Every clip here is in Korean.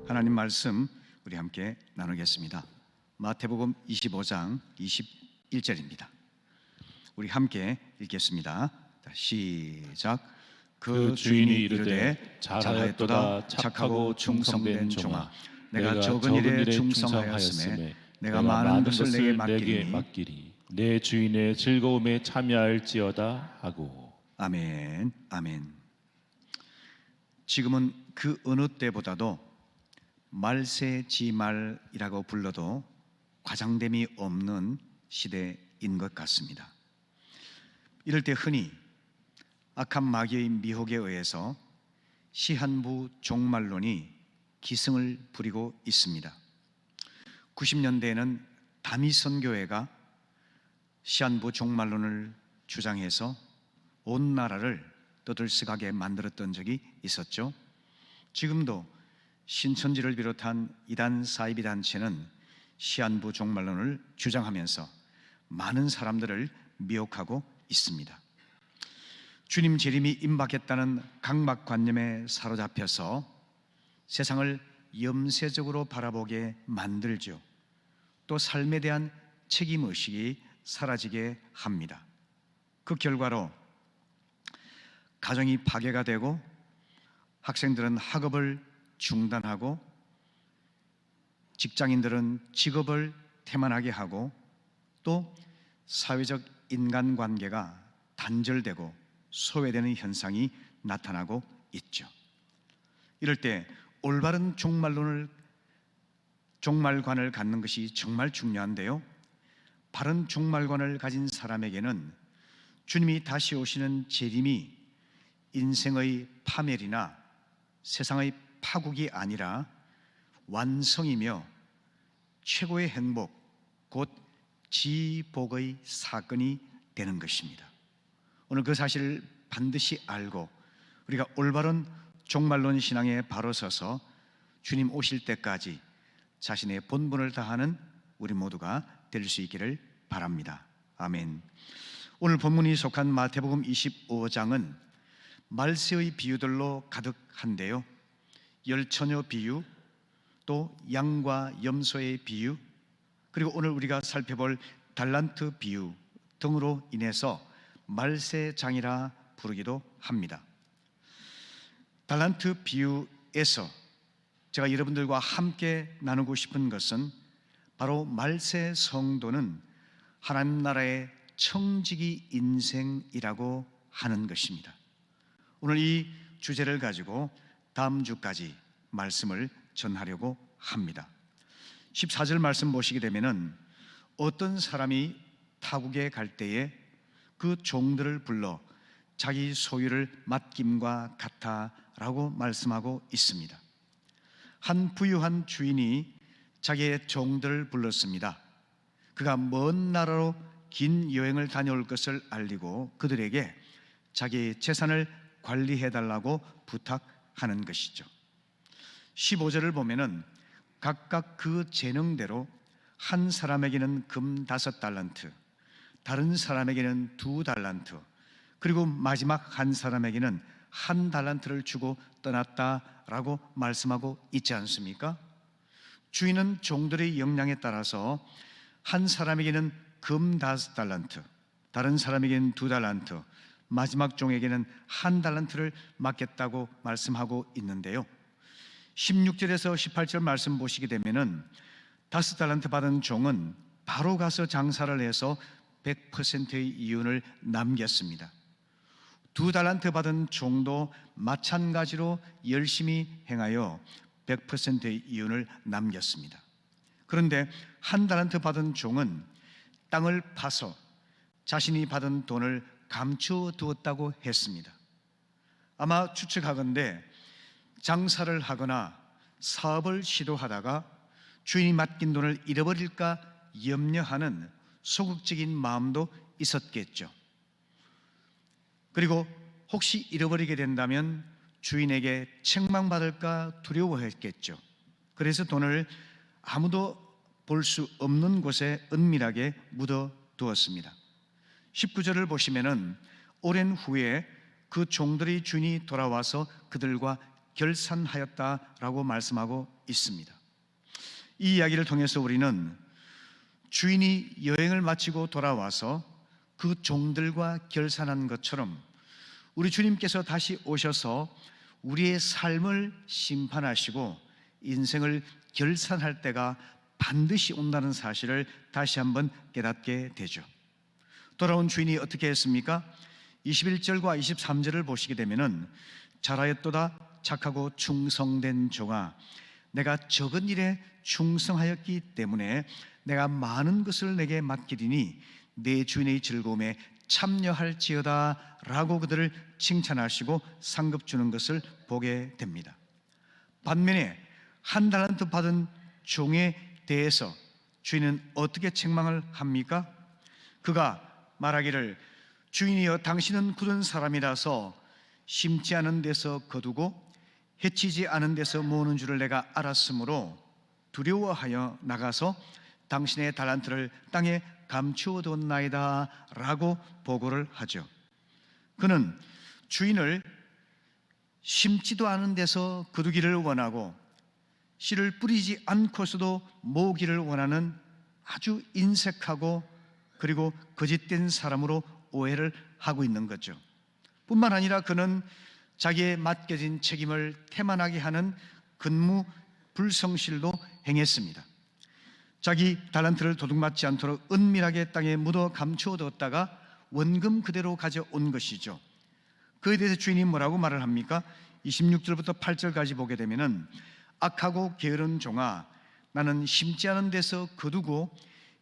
하나님 말씀 우리 함께 나누겠습니다. 마태복음 25장 21절입니다. 우리 함께 읽겠습니다. 시작. 그 주인이 이르되 잘하였도다 착하고 충성된 종아, 내가 적은 일에 충성하였음에 내가 많은 것을 내게 맡기리 내 주인의 즐거움에 참여할지어다 하고. 아멘. 아멘. 지금은 그 어느 때보다도 말세지말이라고 불러도 과장됨이 없는 시대인 것 같습니다. 이럴 때 흔히 악한 마귀의 미혹에 의해서 시한부 종말론이 기승을 부리고 있습니다. 90년대에는 다미선교회가 시한부 종말론을 주장해서 온 나라를 떠들썩하게 만들었던 적이 있었죠. 지금도 신천지를 비롯한 이단 사이비 단체는 시한부 종말론을 주장하면서 많은 사람들을 미혹하고 있습니다. 주님 재림이 임박했다는 강박관념에 사로잡혀서 세상을 염세적으로 바라보게 만들죠. 또 삶에 대한 책임의식이 사라지게 합니다. 그 결과로 가정이 파괴가 되고 학생들은 학업을 중단하고 직장인들은 직업을 태만하게 하고 또 사회적 인간관계가 단절되고 소외되는 현상이 나타나고 있죠. 이럴 때 올바른 종말관을 갖는 것이 정말 중요한데요, 바른 종말관을 가진 사람에게는 주님이 다시 오시는 재림이 인생의 파멸이나 세상의 파국이 아니라 완성이며 최고의 행복, 곧 지복의 사건이 되는 것입니다. 오늘 그 사실을 반드시 알고 우리가 올바른 종말론 신앙에 바로 서서 주님 오실 때까지 자신의 본분을 다하는 우리 모두가 될 수 있기를 바랍니다. 아멘. 오늘 본문이 속한 마태복음 25장은 말세의 비유들로 가득한데요, 열처녀 비유, 또 양과 염소의 비유, 그리고 오늘 우리가 살펴볼 달란트 비유 등으로 인해서 말세장이라 부르기도 합니다. 달란트 비유에서 제가 여러분들과 함께 나누고 싶은 것은 바로 말세 성도는 하나님 나라의 청지기 인생이라고 하는 것입니다. 오늘 이 주제를 가지고 다음 주까지 말씀을 전하려고 합니다. 14절 말씀 보시게 되면은 어떤 사람이 타국에 갈 때에 그 종들을 불러 자기 소유를 맡김과 같아라고 말씀하고 있습니다. 한 부유한 주인이 자기의 종들을 불렀습니다. 그가 먼 나라로 긴 여행을 다녀올 것을 알리고 그들에게 자기의 재산을 관리해달라고 부탁하는 것이죠. 15절을 보면은 각각 그 재능대로 한 사람에게는 금 5달란트, 다른 사람에게는 2달란트, 그리고 마지막 한 사람에게는 1달란트를 주고 떠났다라고 말씀하고 있지 않습니까? 주인은 종들의 역량에 따라서 한 사람에게는 금 5달란트, 다른 사람에게는 2달란트, 마지막 종에게는 1달란트를 맡겼다고 말씀하고 있는데요, 16절에서 18절 말씀 보시게 되면은 5달란트 받은 종은 바로 가서 장사를 해서 100%의 이윤을 남겼습니다. 2달란트 받은 종도 마찬가지로 열심히 행하여 100%의 이윤을 남겼습니다. 그런데 1달란트 받은 종은 땅을 파서 자신이 받은 돈을 감추어 두었다고 했습니다. 아마 추측하건대 장사를 하거나 사업을 시도하다가 주인이 맡긴 돈을 잃어버릴까 염려하는 소극적인 마음도 있었겠죠. 그리고 혹시 잃어버리게 된다면 주인에게 책망받을까 두려워했겠죠. 그래서 돈을 아무도 볼 수 없는 곳에 은밀하게 묻어두었습니다. 19절을 보시면은 오랜 후에 그 종들의 주인이 돌아와서 그들과 결산하였다라고 말씀하고 있습니다. 이 이야기를 통해서 우리는 주인이 여행을 마치고 돌아와서 그 종들과 결산한 것처럼 우리 주님께서 다시 오셔서 우리의 삶을 심판하시고 인생을 결산할 때가 반드시 온다는 사실을 다시 한번 깨닫게 되죠. 돌아온 주인이 어떻게 했습니까? 21절과 23절을 보시게 되면은 잘하였도다 착하고 충성된 종아, 내가 적은 일에 충성하였기 때문에 내가 많은 것을 내게 맡기리니 내 주인의 즐거움에 참여할지어다 라고 그들을 칭찬하시고 상급 주는 것을 보게 됩니다. 반면에 한 달란트 받은 종에 대해서 주인은 어떻게 책망을 합니까? 그가 말하기를 주인이여 당신은 굳은 사람이라서 심지 않은 데서 거두고 해치지 않은 데서 모으는 줄을 내가 알았으므로 두려워하여 나가서 당신의 달란트를 땅에 감추어 뒀나이다 라고 보고를 하죠. 그는 주인을 심지도 않은 데서 거두기를 원하고 씨를 뿌리지 않고서도 모으기를 원하는 아주 인색하고 그리고 거짓된 사람으로 오해를 하고 있는 거죠. 뿐만 아니라 그는 자기의 맡겨진 책임을 태만하게 하는 근무 불성실도 행했습니다. 자기 달란트를 도둑맞지 않도록 은밀하게 땅에 묻어 감추어 뒀다가 원금 그대로 가져온 것이죠. 그에 대해서 주인이 뭐라고 말을 합니까? 26절부터 8절까지 보게 되면은 악하고 게으른 종아, 나는 심지 않은 데서 거두고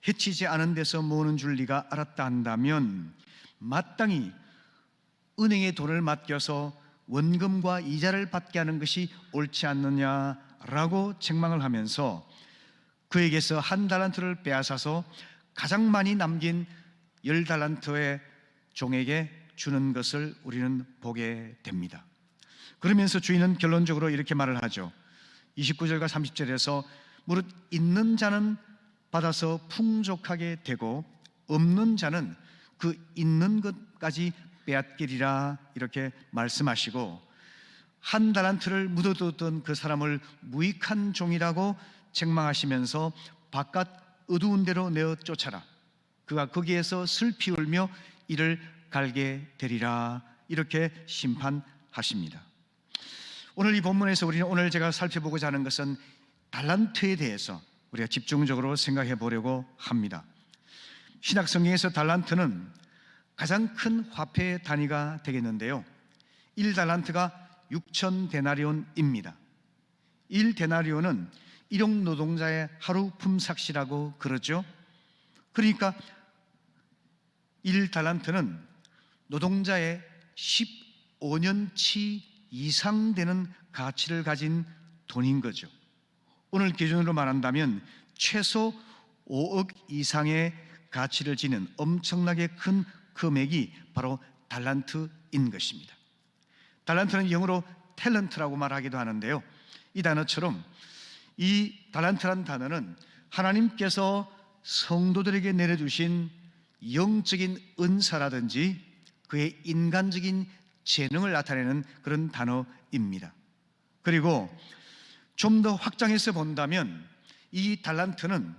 해치지 않은 데서 모으는 줄 네가 알았다 한다면 마땅히 은행에 돈을 맡겨서 원금과 이자를 받게 하는 것이 옳지 않느냐라고 책망을 하면서 그에게서 한 달란트를 빼앗아서 가장 많이 남긴 10달란트의 종에게 주는 것을 우리는 보게 됩니다. 그러면서 주인은 결론적으로 이렇게 말을 하죠. 29절과 30절에서 무릇 있는 자는 받아서 풍족하게 되고 없는 자는 그 있는 것까지 빼앗기리라 이렇게 말씀하시고, 한 달란트를 묻어뒀던 그 사람을 무익한 종이라고 책망하시면서 바깥 어두운 데로 내어 쫓아라, 그가 거기에서 슬피 울며 이를 갈게 되리라 이렇게 심판하십니다. 오늘 이 본문에서 우리는 오늘 제가 살펴보고자 하는 것은 달란트에 대해서 우리가 집중적으로 생각해 보려고 합니다. 신약 성경에서 달란트는 가장 큰 화폐 단위가 되겠는데요, 1달란트가 6,000데나리온입니다. 1데나리온은 일용 노동자의 하루 품삯이라고 그러죠. 그러니까 1달란트는 노동자의 15년치 이상 되는 가치를 가진 돈인 거죠. 오늘 기준으로 말한다면 최소 5억 이상의 가치를 지닌 엄청나게 큰 금액이 바로 달란트인 것입니다. 달란트는 영어로 탤런트라고 말하기도 하는데요, 이 단어처럼 이 달란트란 단어는 하나님께서 성도들에게 내려주신 영적인 은사라든지 그의 인간적인 재능을 나타내는 그런 단어입니다. 그리고 좀 더 확장해서 본다면 이 달란트는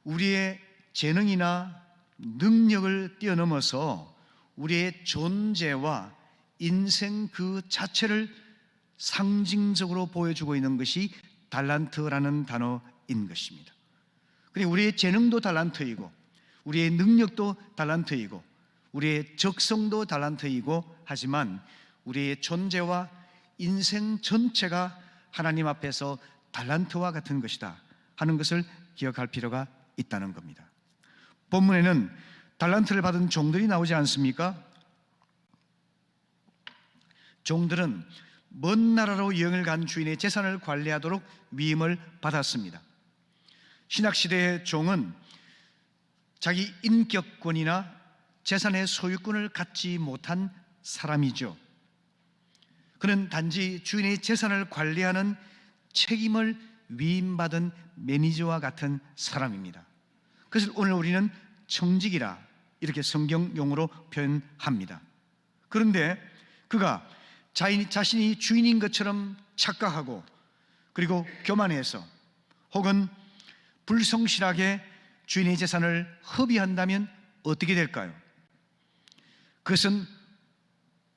우리의 재능이나 능력을 뛰어넘어서 우리의 존재와 인생 그 자체를 상징적으로 보여주고 있는 것이 달란트라는 단어인 것입니다. 그리고 우리의 재능도 달란트이고 우리의 능력도 달란트이고 우리의 적성도 달란트이고, 하지만 우리의 존재와 인생 전체가 하나님 앞에서 달란트와 같은 것이다 하는 것을 기억할 필요가 있다는 겁니다. 본문에는 달란트를 받은 종들이 나오지 않습니까? 종들은 먼 나라로 여행을 간 주인의 재산을 관리하도록 위임을 받았습니다. 신약시대의 종은 자기 인격권이나 재산의 소유권을 갖지 못한 사람이죠. 그는 단지 주인의 재산을 관리하는 책임을 위임받은 매니저와 같은 사람입니다. 그래서 오늘 우리는 청직이라 이렇게 성경용어로 표현합니다. 그런데 그가 자신이 주인인 것처럼 착각하고 그리고 교만해서 혹은 불성실하게 주인의 재산을 허비한다면 어떻게 될까요? 그것은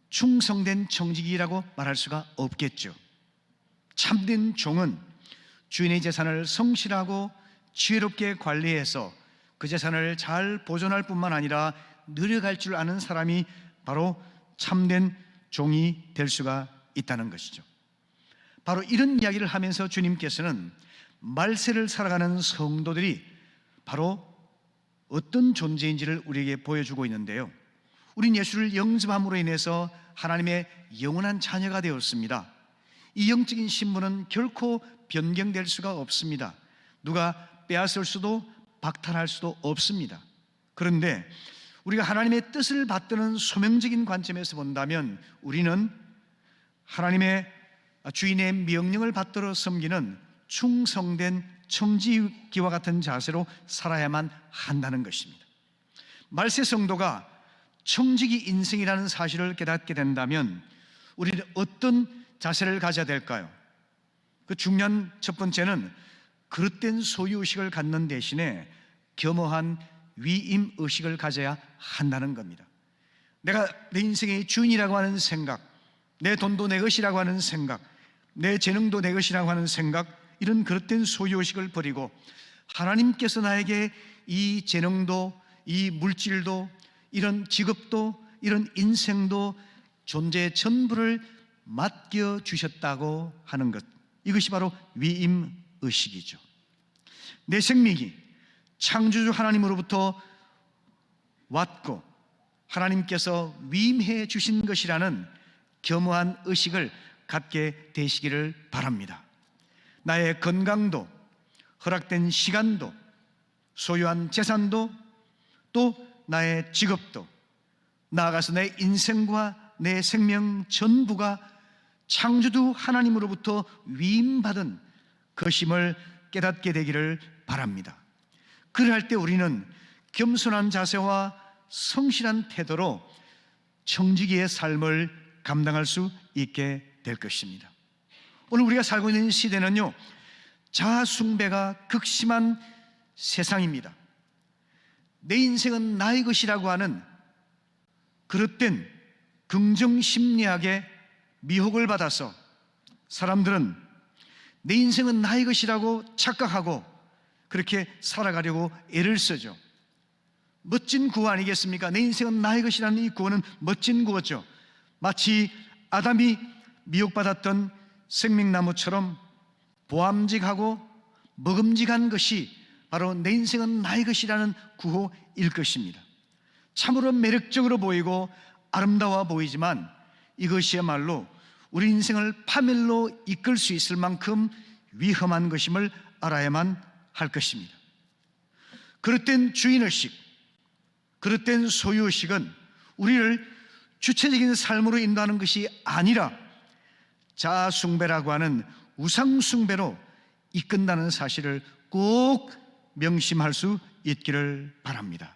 충성된 청지기라고 말할 수가 없겠죠. 참된 종은 주인의 재산을 성실하고 지혜롭게 관리해서 그 재산을 잘 보존할 뿐만 아니라 늘어갈 줄 아는 사람이 바로 참된 종이 될 수가 있다는 것이죠. 바로 이런 이야기를 하면서 주님께서는 말세를 살아가는 성도들이 바로 어떤 존재인지를 우리에게 보여주고 있는데요, 우린 예수를 영접함으로 인해서 하나님의 영원한 자녀가 되었습니다. 이 영적인 신분은 결코 변경될 수가 없습니다. 누가 빼앗을 수도 박탈할 수도 없습니다. 그런데 우리가 하나님의 뜻을 받드는 소명적인 관점에서 본다면 우리는 하나님의 주인의 명령을 받들어 섬기는 충성된 청지기와 같은 자세로 살아야만 한다는 것입니다. 말세 성도가 청지기 인생이라는 사실을 깨닫게 된다면 우리는 어떤 자세를 가져야 될까요? 그 중요한 첫 번째는 그릇된 소유의식을 갖는 대신에 겸허한 위임의식을 가져야 한다는 겁니다. 내가 내 인생의 주인이라고 하는 생각, 내 돈도 내 것이라고 하는 생각, 내 재능도 내 것이라고 하는 생각, 이런 그릇된 소유의식을 버리고 하나님께서 나에게 이 재능도, 이 물질도, 이런 직업도, 이런 인생도, 존재의 전부를 맡겨주셨다고 하는 것, 이것이 바로 위임의식이죠. 내 생명이 창조주 하나님으로부터 왔고 하나님께서 위임해 주신 것이라는 겸허한 의식을 갖게 되시기를 바랍니다. 나의 건강도, 허락된 시간도, 소유한 재산도, 또 나의 직업도, 나아가서 내 인생과 내 생명 전부가 창조주 하나님으로부터 위임받은 것임을 깨닫게 되기를 바랍니다. 그럴 때 우리는 겸손한 자세와 성실한 태도로 청지기의 삶을 감당할 수 있게 될 것입니다. 오늘 우리가 살고 있는 시대는요, 자아 숭배가 극심한 세상입니다. 내 인생은 나의 것이라고 하는 그릇된 긍정심리학에 미혹을 받아서 사람들은 내 인생은 나의 것이라고 착각하고 그렇게 살아가려고 애를 쓰죠. 멋진 구호 아니겠습니까? 내 인생은 나의 것이라는 이 구호는 멋진 구호죠. 마치 아담이 미혹받았던 생명나무처럼 보암직하고 먹음직한 것이 바로 내 인생은 나의 것이라는 구호일 것입니다. 참으로 매력적으로 보이고 아름다워 보이지만 이것이야말로 우리 인생을 파멸로 이끌 수 있을 만큼 위험한 것임을 알아야만 할 것입니다. 그릇된 주인의식, 그릇된 소유의식은 우리를 주체적인 삶으로 인도하는 것이 아니라 자아숭배라고 하는 우상숭배로 이끈다는 사실을 꼭 명심할 수 있기를 바랍니다.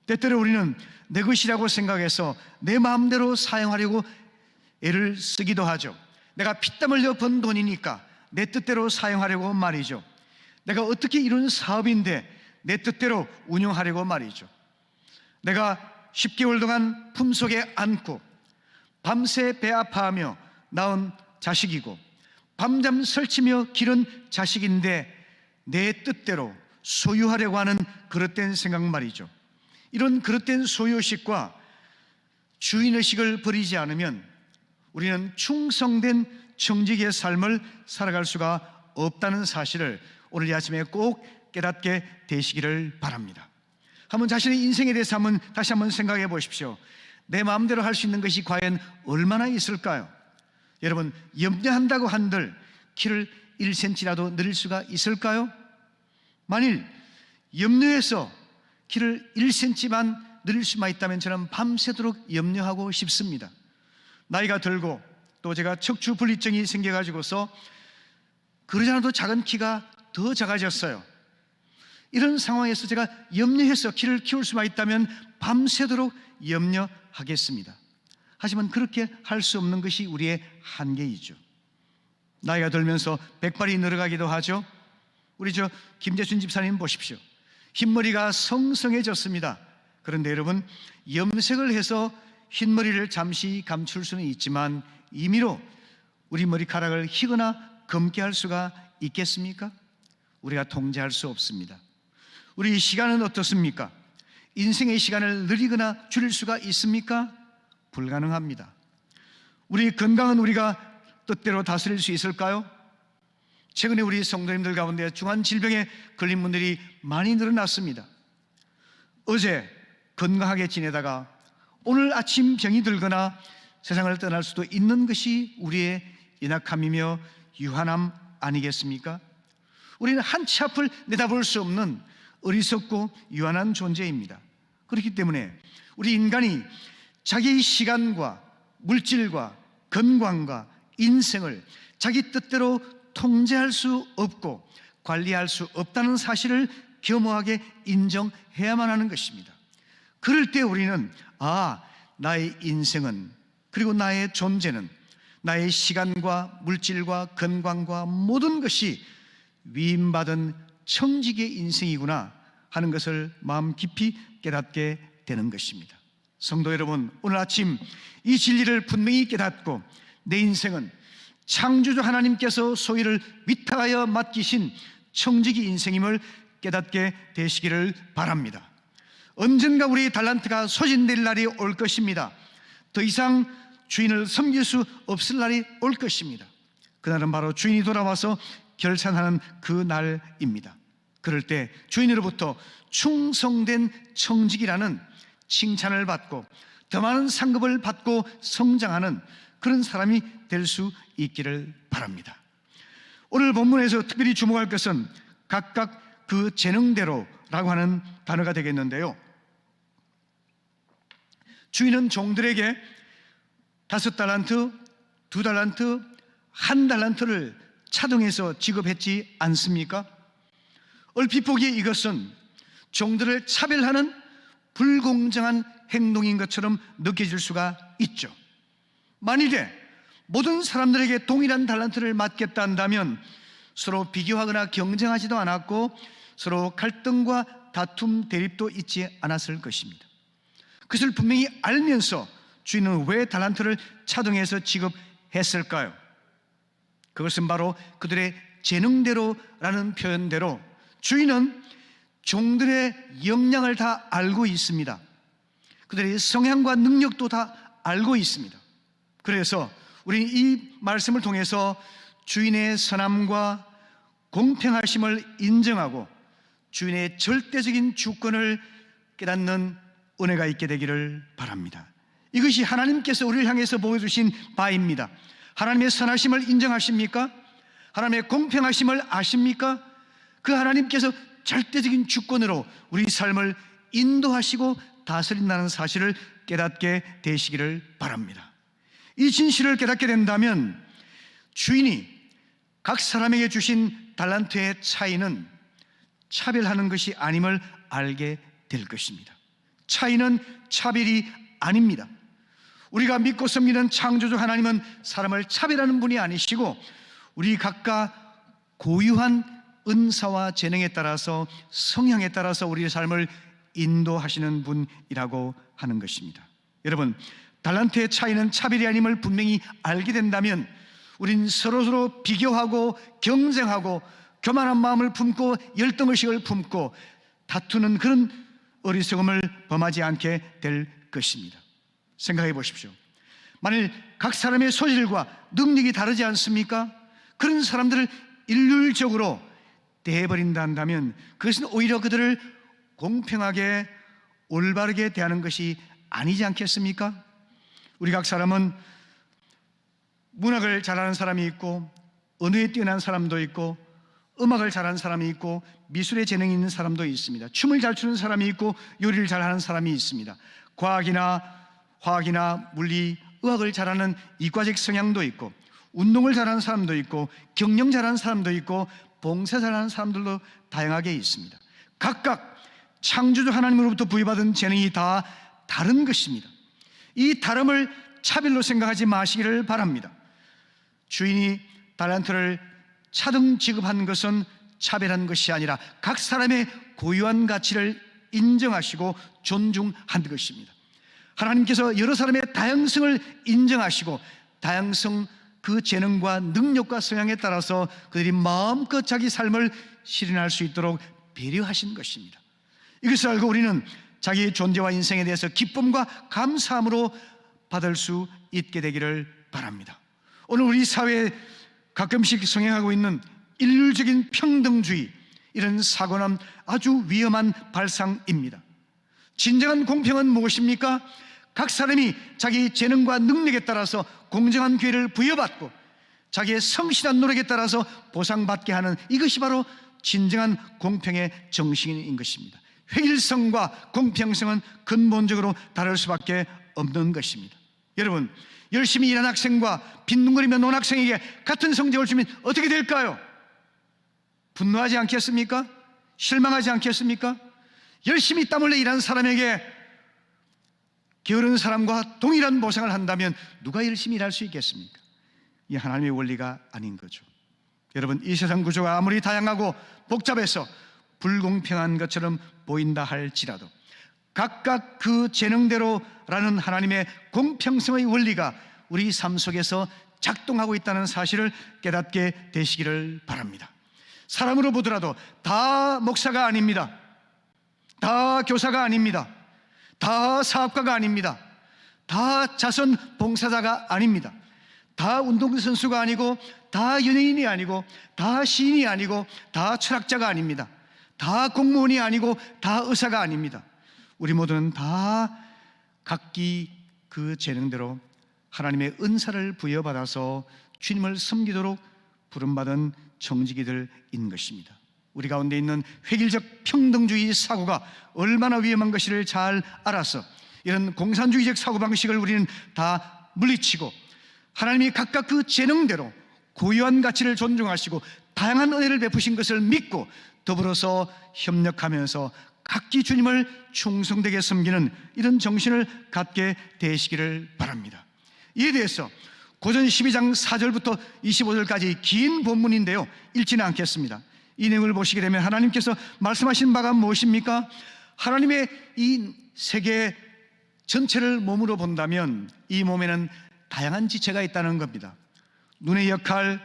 때때로 우리는 내 것이라고 생각해서 내 마음대로 사용하려고 애를 쓰기도 하죠. 내가 피땀 흘려 번 돈이니까 내 뜻대로 사용하려고 말이죠. 내가 어떻게 이룬 사업인데 내 뜻대로 운영하려고 말이죠. 내가 10개월 동안 품속에 안고 밤새 배 아파하며 낳은 자식이고 밤잠 설치며 기른 자식인데 내 뜻대로 소유하려고 하는 그릇된 생각 말이죠. 이런 그릇된 소유의식과 주인의식을 버리지 않으면 우리는 충성된 청지기의 삶을 살아갈 수가 없다는 사실을 오늘 이 아침에 꼭 깨닫게 되시기를 바랍니다. 한번 자신의 인생에 대해서 다시 한번 생각해 보십시오. 내 마음대로 할 수 있는 것이 과연 얼마나 있을까요? 여러분, 염려한다고 한들 키를 1cm라도 늘릴 수가 있을까요? 만일 염려해서 키를 1cm만 늘릴 수만 있다면 저는 밤새도록 염려하고 싶습니다. 나이가 들고 또 제가 척추 분리증이 생겨가지고서 그러지 않아도 작은 키가 더 작아졌어요. 이런 상황에서 제가 염려해서 키를 키울 수만 있다면 밤새도록 염려하겠습니다. 하지만 그렇게 할 수 없는 것이 우리의 한계이죠. 나이가 들면서 백발이 늘어가기도 하죠. 우리 김재춘 집사님 보십시오. 흰머리가 성성해졌습니다. 그런데 여러분, 염색을 해서 흰머리를 잠시 감출 수는 있지만 임의로 우리 머리카락을 희거나 검게 할 수가 있겠습니까? 우리가 통제할 수 없습니다. 우리 시간은 어떻습니까? 인생의 시간을 늘리거나 줄일 수가 있습니까? 불가능합니다. 우리 건강은 우리가 뜻대로 다스릴 수 있을까요? 최근에 우리 성도님들 가운데 중한 질병에 걸린 분들이 많이 늘어났습니다. 어제 건강하게 지내다가 오늘 아침 병이 들거나 세상을 떠날 수도 있는 것이 우리의 연약함이며 유한함 아니겠습니까? 우리는 한치 앞을 내다볼 수 없는 어리석고 유한한 존재입니다. 그렇기 때문에 우리 인간이 자기의 시간과 물질과 건강과 인생을 자기 뜻대로 통제할 수 없고 관리할 수 없다는 사실을 겸허하게 인정해야만 하는 것입니다. 그럴 때 우리는 나의 인생은, 그리고 나의 존재는, 나의 시간과 물질과 건강과 모든 것이 위임받은 청지기의 인생이구나 하는 것을 마음 깊이 깨닫게 되는 것입니다. 성도 여러분, 오늘 아침 이 진리를 분명히 깨닫고 내 인생은 창조주 하나님께서 소유를 위탁하여 맡기신 청지기 인생임을 깨닫게 되시기를 바랍니다. 언젠가 우리의 달란트가 소진될 날이 올 것입니다. 더 이상 주인을 섬길 수 없을 날이 올 것입니다. 그날은 바로 주인이 돌아와서 결산하는 그 날입니다. 그럴 때 주인으로부터 충성된 청직이라는 칭찬을 받고 더 많은 상급을 받고 성장하는 그런 사람이 될 수 있기를 바랍니다. 오늘 본문에서 특별히 주목할 것은 각각 그 재능대로라고 하는 단어가 되겠는데요, 주인은 종들에게 5달란트, 2달란트, 1달란트를 차등해서 지급했지 않습니까? 얼핏 보기에 이것은 종들을 차별하는 불공정한 행동인 것처럼 느껴질 수가 있죠. 만일에 모든 사람들에게 동일한 달란트를 맡겼다 한다면 서로 비교하거나 경쟁하지도 않았고 서로 갈등과 다툼, 대립도 있지 않았을 것입니다. 그것을 분명히 알면서 주인은 왜 달란트를 차등해서 지급했을까요? 그것은 바로 그들의 재능대로라는 표현대로 주인은 종들의 역량을 다 알고 있습니다. 그들의 성향과 능력도 다 알고 있습니다. 그래서 우리는 이 말씀을 통해서 주인의 선함과 공평하심을 인정하고 주인의 절대적인 주권을 깨닫는 은혜가 있게 되기를 바랍니다. 이것이 하나님께서 우리를 향해서 보여주신 바입니다. 하나님의 선하심을 인정하십니까? 하나님의 공평하심을 아십니까? 그 하나님께서 절대적인 주권으로 우리 삶을 인도하시고 다스린다는 사실을 깨닫게 되시기를 바랍니다. 이 진실을 깨닫게 된다면 주인이 각 사람에게 주신 달란트의 차이는 차별하는 것이 아님을 알게 될 것입니다. 차이는 차별이 아닙니다. 우리가 믿고 섬기는 창조주 하나님은 사람을 차별하는 분이 아니시고 우리 각각 고유한 은사와 재능에 따라서 성향에 따라서 우리의 삶을 인도하시는 분이라고 하는 것입니다. 여러분, 달란트의 차이는 차별이 아님을 분명히 알게 된다면 우린 서로서로 비교하고 경쟁하고 교만한 마음을 품고 열등의식을 품고 다투는 그런 어리석음을 범하지 않게 될 것입니다. 생각해 보십시오. 만일 각 사람의 소질과 능력이 다르지 않습니까? 그런 사람들을 일률적으로 대해버린다 한다면 그것은 오히려 그들을 공평하게 올바르게 대하는 것이 아니지 않겠습니까? 우리 각 사람은 문학을 잘하는 사람이 있고 언어에 뛰어난 사람도 있고 음악을 잘하는 사람이 있고 미술에 재능이 있는 사람도 있습니다. 춤을 잘 추는 사람이 있고 요리를 잘하는 사람이 있습니다. 과학이나 화학이나 물리, 의학을 잘하는 이과적 성향도 있고 운동을 잘하는 사람도 있고 경영 잘하는 사람도 있고 봉사 잘하는 사람들도 다양하게 있습니다. 각각 창조주 하나님으로부터 부여받은 재능이 다 다른 것입니다. 이 다름을 차별로 생각하지 마시기를 바랍니다. 주인이 달란트를 차등 지급한 것은 차별한 것이 아니라 각 사람의 고유한 가치를 인정하시고 존중한 것입니다. 하나님께서 여러 사람의 다양성을 인정하시고 다양성 그 재능과 능력과 성향에 따라서 그들이 마음껏 자기 삶을 실현할 수 있도록 배려하신 것입니다. 이것을 알고 우리는 자기의 존재와 인생에 대해서 기쁨과 감사함으로 받을 수 있게 되기를 바랍니다. 오늘 우리 사회에 가끔씩 성행하고 있는 일률적인 평등주의, 이런 사고는 아주 위험한 발상입니다. 진정한 공평은 무엇입니까? 각 사람이 자기 재능과 능력에 따라서 공정한 기회를 부여받고 자기의 성실한 노력에 따라서 보상받게 하는, 이것이 바로 진정한 공평의 정신인 것입니다. 획일성과 공평성은 근본적으로 다를 수밖에 없는 것입니다. 여러분, 열심히 일한 학생과 빈둥거리며 논 학생에게 같은 성적을 주면 어떻게 될까요? 분노하지 않겠습니까? 실망하지 않겠습니까? 열심히 땀 흘려 일하는 사람에게 게으른 사람과 동일한 보상을 한다면 누가 열심히 일할 수 있겠습니까? 이 하나님의 원리가 아닌 거죠. 여러분, 이 세상 구조가 아무리 다양하고 복잡해서 불공평한 것처럼 보인다 할지라도 각각 그 재능대로라는 하나님의 공평성의 원리가 우리 삶 속에서 작동하고 있다는 사실을 깨닫게 되시기를 바랍니다. 사람으로 보더라도 다 목사가 아닙니다. 다 교사가 아닙니다. 다 사업가가 아닙니다. 다 자선 봉사자가 아닙니다. 다 운동선수가 아니고, 다 연예인이 아니고, 다 시인이 아니고, 다 철학자가 아닙니다. 다 공무원이 아니고, 다 의사가 아닙니다. 우리 모두는 다 각기 그 재능대로 하나님의 은사를 부여받아서 주님을 섬기도록 부름받은 청지기들인 것입니다. 우리 가운데 있는 획일적 평등주의 사고가 얼마나 위험한 것을 잘 알아서 이런 공산주의적 사고방식을 우리는 다 물리치고 하나님이 각각 그 재능대로 고유한 가치를 존중하시고 다양한 은혜를 베푸신 것을 믿고 더불어서 협력하면서 각기 주님을 충성되게 섬기는 이런 정신을 갖게 되시기를 바랍니다. 이에 대해서 고전 12장 4절부터 25절까지 긴 본문인데요, 읽지는 않겠습니다. 이 내용을 보시게 되면 하나님께서 말씀하신 바가 무엇입니까? 하나님의 이 세계 전체를 몸으로 본다면 이 몸에는 다양한 지체가 있다는 겁니다. 눈의 역할,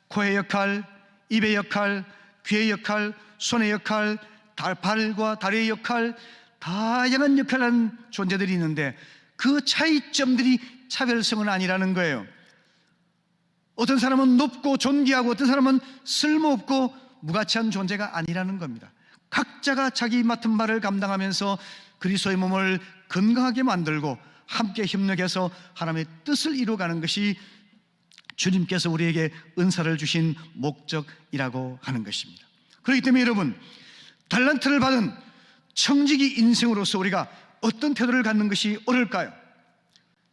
코의 역할, 입의 역할, 귀의 역할, 손의 역할, 발과 다리의 역할, 다양한 역할을 하는 존재들이 있는데 그 차이점들이 차별성은 아니라는 거예요. 어떤 사람은 높고 존귀하고 어떤 사람은 쓸모없고 무가치한 존재가 아니라는 겁니다. 각자가 자기 맡은 바를 감당하면서 그리스도의 몸을 건강하게 만들고 함께 협력해서 하나님의 뜻을 이루어가는 것이 주님께서 우리에게 은사를 주신 목적이라고 하는 것입니다. 그렇기 때문에 여러분, 달란트를 받은 청지기 인생으로서 우리가 어떤 태도를 갖는 것이 옳을까요?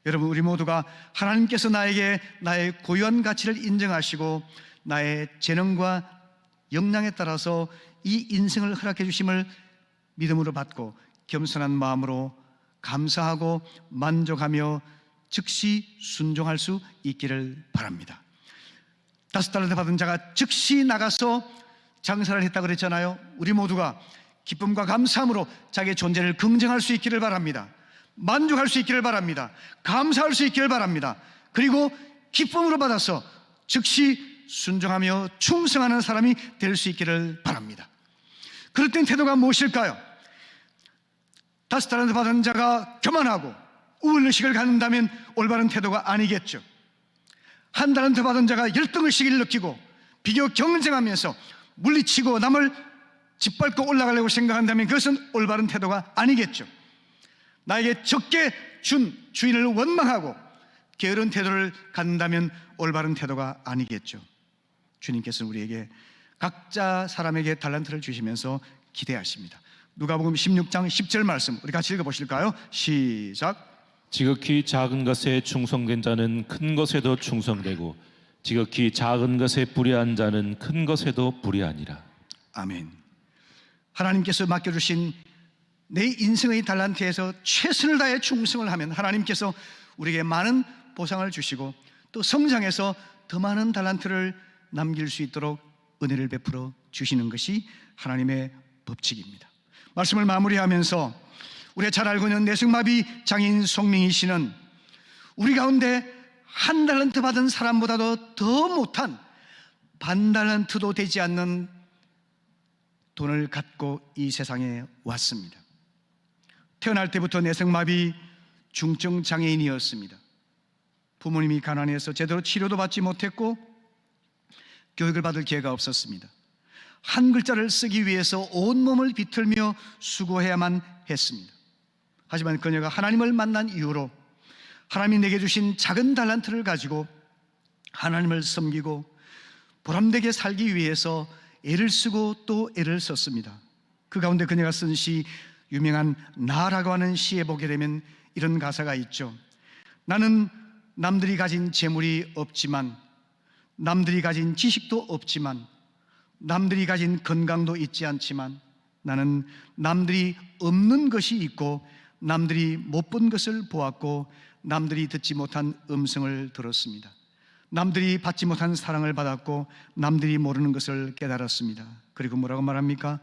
여러분, 우리 모두가 하나님께서 나에게 나의 고유한 가치를 인정하시고 나의 재능과 역량에 따라서 이 인생을 허락해 주심을 믿음으로 받고 겸손한 마음으로 감사하고 만족하며 즉시 순종할 수 있기를 바랍니다. 5달란트 받은 자가 즉시 나가서 장사를 했다고 그랬잖아요. 우리 모두가 기쁨과 감사함으로 자기의 존재를 긍정할 수 있기를 바랍니다. 만족할 수 있기를 바랍니다. 감사할 수 있기를 바랍니다. 그리고 기쁨으로 받아서 즉시 순종하며 충성하는 사람이 될 수 있기를 바랍니다. 그럴 땐 태도가 무엇일까요? 5달란트 받은 자가 교만하고 우월의식을 갖는다면 올바른 태도가 아니겠죠. 1달란트 받은 자가 열등의식을 느끼고 비교 경쟁하면서 물리치고 남을 짓밟고 올라가려고 생각한다면 그것은 올바른 태도가 아니겠죠. 나에게 적게 준 주인을 원망하고 게으른 태도를 갖는다면 올바른 태도가 아니겠죠. 주님께서는 우리에게 각자 사람에게 달란트를 주시면서 기대하십니다. 누가복음 16장 10절 말씀 우리 같이 읽어보실까요? 시작. 지극히 작은 것에 충성된 자는 큰 것에도 충성되고 지극히 작은 것에 불의한 자는 큰 것에도 불의하니라. 아멘. 하나님께서 맡겨주신 내 인생의 달란트에서 최선을 다해 충성을 하면 하나님께서 우리에게 많은 보상을 주시고 또 성장해서 더 많은 달란트를 남길 수 있도록 은혜를 베풀어 주시는 것이 하나님의 법칙입니다. 말씀을 마무리하면서 우리가 잘 알고 있는 뇌승마비 장인 송명희 씨는 우리 가운데 한 달란트 받은 사람보다도 더 못한 반 달란트도 되지 않는 돈을 갖고 이 세상에 왔습니다. 태어날 때부터 뇌승마비 중증 장애인이었습니다. 부모님이 가난해서 제대로 치료도 받지 못했고 교육을 받을 기회가 없었습니다. 한 글자를 쓰기 위해서 온몸을 비틀며 수고해야만 했습니다. 하지만 그녀가 하나님을 만난 이후로 하나님이 내게 주신 작은 달란트를 가지고 하나님을 섬기고 보람되게 살기 위해서 애를 쓰고 또 애를 썼습니다. 그 가운데 그녀가 쓴 시, 유명한 나라고 하는 시에 보게 되면 이런 가사가 있죠. 나는 남들이 가진 재물이 없지만, 남들이 가진 지식도 없지만, 남들이 가진 건강도 있지 않지만, 나는 남들이 없는 것이 있고 남들이 못 본 것을 보았고 남들이 듣지 못한 음성을 들었습니다. 남들이 받지 못한 사랑을 받았고 남들이 모르는 것을 깨달았습니다. 그리고 뭐라고 말합니까?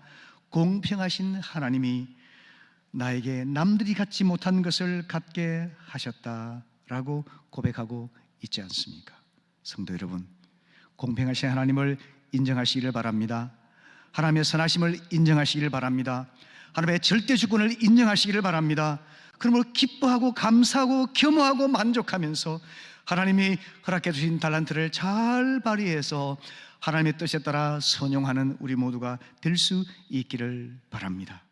공평하신 하나님이 나에게 남들이 갖지 못한 것을 갖게 하셨다라고 고백하고 있지 않습니까? 성도 여러분, 공평하신 하나님을 인정하시기를 바랍니다. 하나님의 선하심을 인정하시기를 바랍니다. 하나님의 절대 주권을 인정하시기를 바랍니다. 그러므로 기뻐하고 감사하고 겸허하고 만족하면서 하나님이 허락해 주신 달란트를 잘 발휘해서 하나님의 뜻에 따라 선용하는 우리 모두가 될 수 있기를 바랍니다.